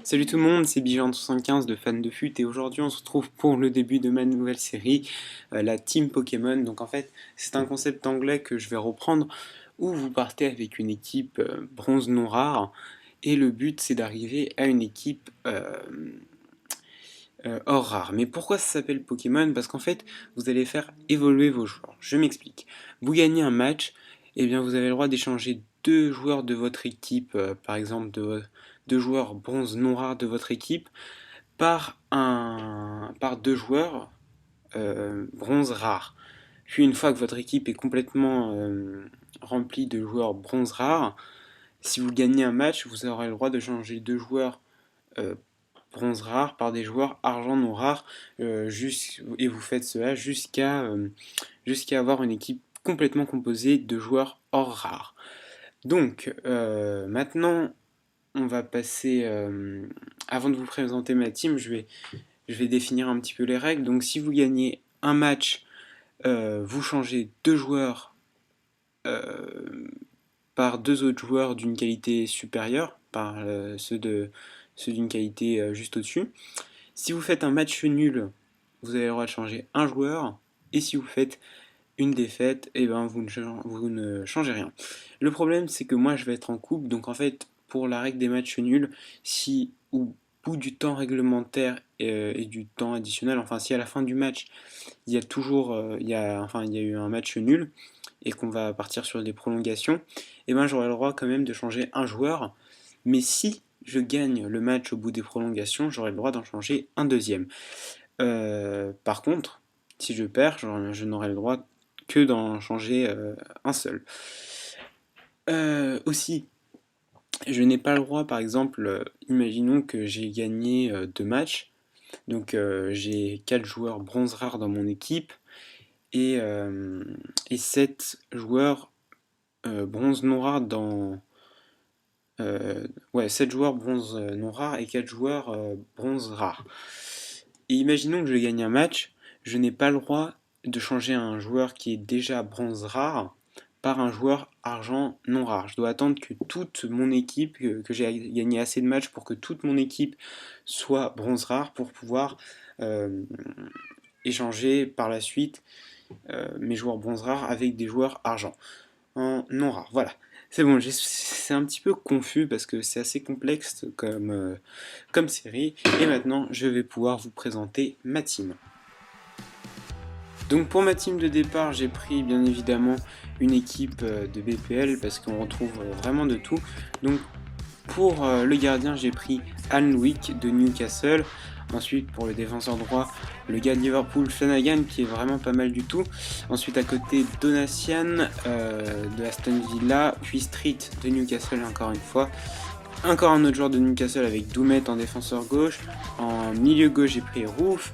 Salut tout le monde, c'est Bijan75 de Fan de Fut et aujourd'hui on se retrouve pour le début de ma nouvelle série, la Team Pokémon. Donc en fait c'est un concept anglais que je vais reprendre où vous partez avec une équipe bronze non rare et le but c'est d'arriver à une équipe or rare. Mais pourquoi ça s'appelle Pokémon? Parce qu'en fait vous allez faire évoluer vos joueurs. Je m'explique. Vous gagnez un match, et bien vous avez le droit d'échanger deux joueurs de votre équipe, par exemple deux joueurs bronze non rares de votre équipe par deux joueurs bronze rares. Puis une fois que votre équipe est complètement remplie de joueurs bronze rares, si vous gagnez un match, vous aurez le droit de changer deux joueurs euh, bronze rares par des joueurs argent non rares, et vous faites cela jusqu'à avoir une équipe complètement composée de joueurs or rares. Donc maintenant on va passer, avant de vous présenter ma team, je vais définir un petit peu les règles. Donc si vous gagnez un match, vous changez deux joueurs par deux autres joueurs d'une qualité supérieure, par ceux d'une qualité juste au-dessus. Si vous faites un match nul, vous avez le droit de changer un joueur. Et si vous faites une défaite, et ben vous ne changez rien. Le problème, c'est que moi, je vais être en coupe. Donc en fait, pour la règle des matchs nuls, si au bout du temps réglementaire et du temps additionnel, enfin si à la fin du match, il y a toujours, il y a eu un match nul et qu'on va partir sur des prolongations, et ben j'aurai le droit quand même de changer un joueur. Mais si je gagne le match au bout des prolongations, j'aurai le droit d'en changer un deuxième. Par contre, si je perds, je n'aurai le droit que d'en changer un seul. Aussi, je n'ai pas le droit, par exemple, imaginons que j'ai gagné deux matchs, donc j'ai 4 joueurs bronze rares dans mon équipe et, euh, et 7 joueurs bronze non rares dans... ouais, 7 joueurs bronze non rares et 4 joueurs bronze rares. Et imaginons que je gagne un match, je n'ai pas le droit de changer un joueur qui est déjà bronze rare par un joueur argent non rare. Je dois attendre que toute mon équipe, que j'ai gagné assez de matchs pour que toute mon équipe soit bronze rare pour pouvoir euh, échanger par la suite mes joueurs bronze rares avec des joueurs argent en non rare. Voilà. C'est bon, c'est un petit peu confus parce que c'est assez complexe comme série. Et maintenant, je vais pouvoir vous présenter ma team. Donc pour ma team de départ, j'ai pris bien évidemment une équipe de BPL parce qu'on retrouve vraiment de tout. Donc pour le gardien, j'ai pris Alan Wick de Newcastle. Ensuite, pour le défenseur droit, le gars de Liverpool, Flanagan, qui est vraiment pas mal du tout. Ensuite, à côté, Donatian de Aston Villa, puis Street de Newcastle, encore une fois. Encore un autre joueur de Newcastle avec Doumet en défenseur gauche. En milieu gauche, j'ai pris Roof.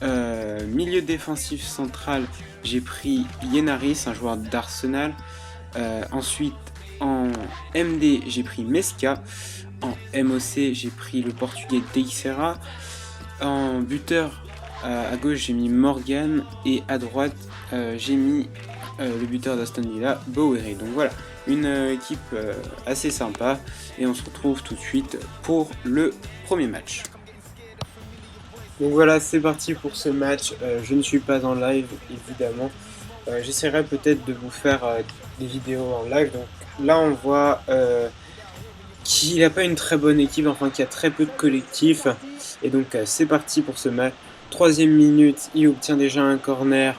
Milieu défensif central, j'ai pris Yenaris, un joueur d'Arsenal. Ensuite, en MD, j'ai pris Mesca. En MOC, j'ai pris le portugais Teixeira. En buteur, à gauche, j'ai mis Morgan. Et à droite, j'ai mis le buteur d'Aston Villa, Bowery. Donc voilà, une équipe assez sympa. Et on se retrouve tout de suite pour le premier match. Donc voilà, c'est parti pour ce match. Je ne suis pas en live, évidemment. J'essaierai peut-être de vous faire des vidéos en live. Donc là, on voit qu'il n'a pas une très bonne équipe, enfin qu'il y a très peu de collectifs. Et donc c'est parti pour ce match. Troisième minute, il obtient déjà un corner.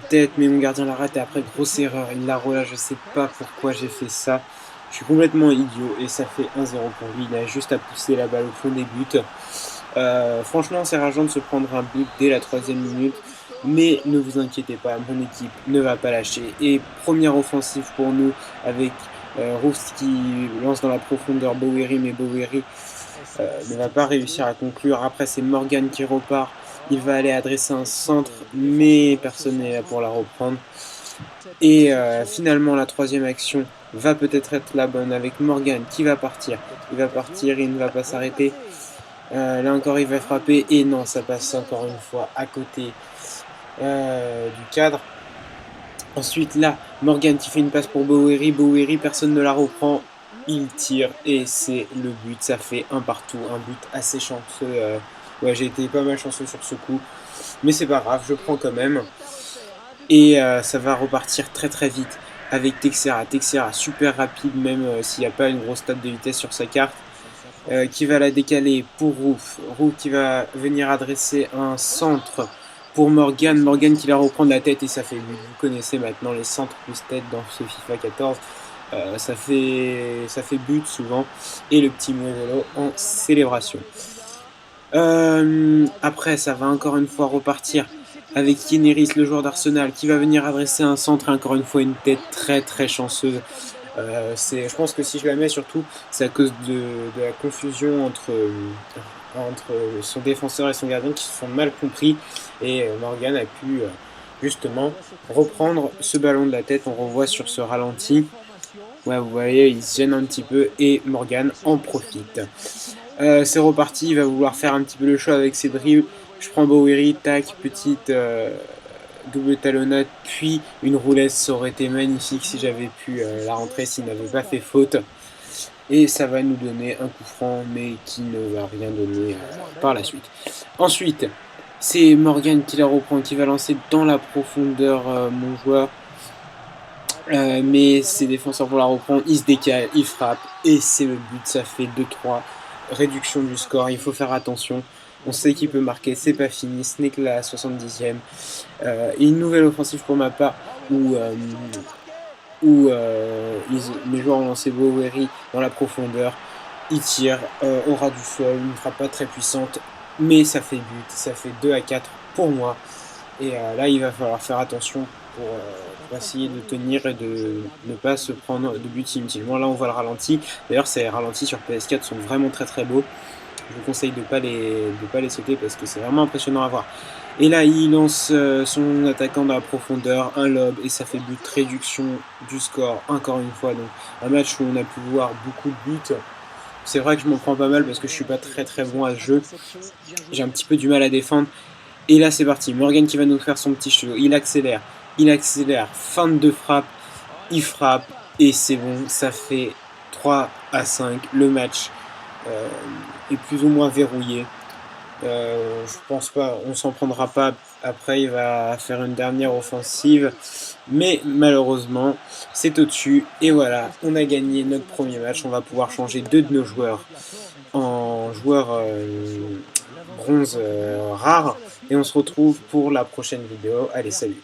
Tête, mais mon gardien la rate et après grosse erreur. Il la relâche, je sais pas pourquoi j'ai fait ça. Je suis complètement idiot et ça fait 1-0 pour lui. Il a juste à pousser la balle au fond des buts. Franchement, c'est rageant de se prendre un but dès la troisième minute. Mais ne vous inquiétez pas, mon équipe ne va pas lâcher. Et première offensive pour nous avec Roust qui lance dans la profondeur Bowery, mais Bowery ne va pas réussir à conclure. Après, c'est Morgan qui repart. Il va aller adresser un centre, mais personne n'est là pour la reprendre. Et finalement, la troisième action va peut-être être la bonne avec Morgan qui va partir. Il va partir, il ne va pas s'arrêter. Là encore, il va frapper. Et non, ça passe encore une fois à côté du cadre. Ensuite, là, Morgan qui fait une passe pour Bowery. Bowery, personne ne la reprend. il tire et c'est le but, ça fait un partout, un but assez chanceux. Ouais, j'ai été pas mal chanceux sur ce coup, mais c'est pas grave, je prends quand même. Et ça va repartir très très vite avec Texera. Texera super rapide même s'il n'y a pas une grosse stat de vitesse sur sa carte. Qui va la décaler pour Rouf. Rouf qui va venir adresser un centre pour Morgan. Morgan qui la reprend de la tête et ça fait but. Vous connaissez maintenant les centres plus tête dans ce FIFA 14. Ça fait but souvent. Et le petit Mourinho en célébration. Après, ça va encore une fois repartir avec Yeneris, le joueur d'Arsenal, qui va venir adresser un centre et encore une fois une tête très très chanceuse. Je pense que si je la mets surtout, c'est à cause de la confusion entre son défenseur et son gardien qui se sont mal compris. Et Morgan a pu justement reprendre ce ballon de la tête. On revoit sur ce ralenti. Ouais, vous voyez, il se gêne un petit peu et Morgan en profite. C'est reparti, il va vouloir faire un petit peu le show avec ses dribbles. Je prends Bowery, tac, petite double talonnade, puis une roulette. Ça aurait été magnifique si j'avais pu la rentrer, s'il n'avait pas fait faute. Et ça va nous donner un coup franc, mais qui ne va rien donner par la suite. Ensuite, c'est Morgan qui la reprend, qui va lancer dans la profondeur mon joueur. Mais ses défenseurs vont la reprendre, il se décale, il frappe, et c'est le but, ça fait 2-3, réduction du score, il faut faire attention, on sait qu'il peut marquer, c'est pas fini, ce n'est que la 70e, et une nouvelle offensive pour ma part, où mes joueurs ont lancé Bowery dans la profondeur, il tire, au ras du sol, une frappe pas très puissante, mais ça fait but, ça fait 2-4 pour moi, et là, il va falloir faire attention pour essayer de tenir et de ne pas se prendre de but inutilement. Là, on voit le ralenti. D'ailleurs, ces ralentis sur PS4 sont vraiment très très beaux. Je vous conseille de pas les sauter parce que c'est vraiment impressionnant à voir. Et là, il lance son attaquant dans la profondeur, un lob, et ça fait but, réduction du score, encore une fois. Donc, un match où on a pu voir beaucoup de buts. C'est vrai que je m'en prends pas mal parce que je suis pas très très bon à ce jeu. J'ai un petit peu du mal à défendre. Et là, c'est parti. Morgan qui va nous faire son petit show. Il accélère. Fin de frappe. Il frappe. Et c'est bon. Ça fait 3-5. Le match est plus ou moins verrouillé. Je pense pas. On s'en prendra pas. Après, il va faire une dernière offensive. Mais malheureusement, c'est au-dessus. Et voilà, on a gagné notre premier match. On va pouvoir changer deux de nos joueurs en joueurs bronze rare. Et on se retrouve pour la prochaine vidéo. Allez, salut!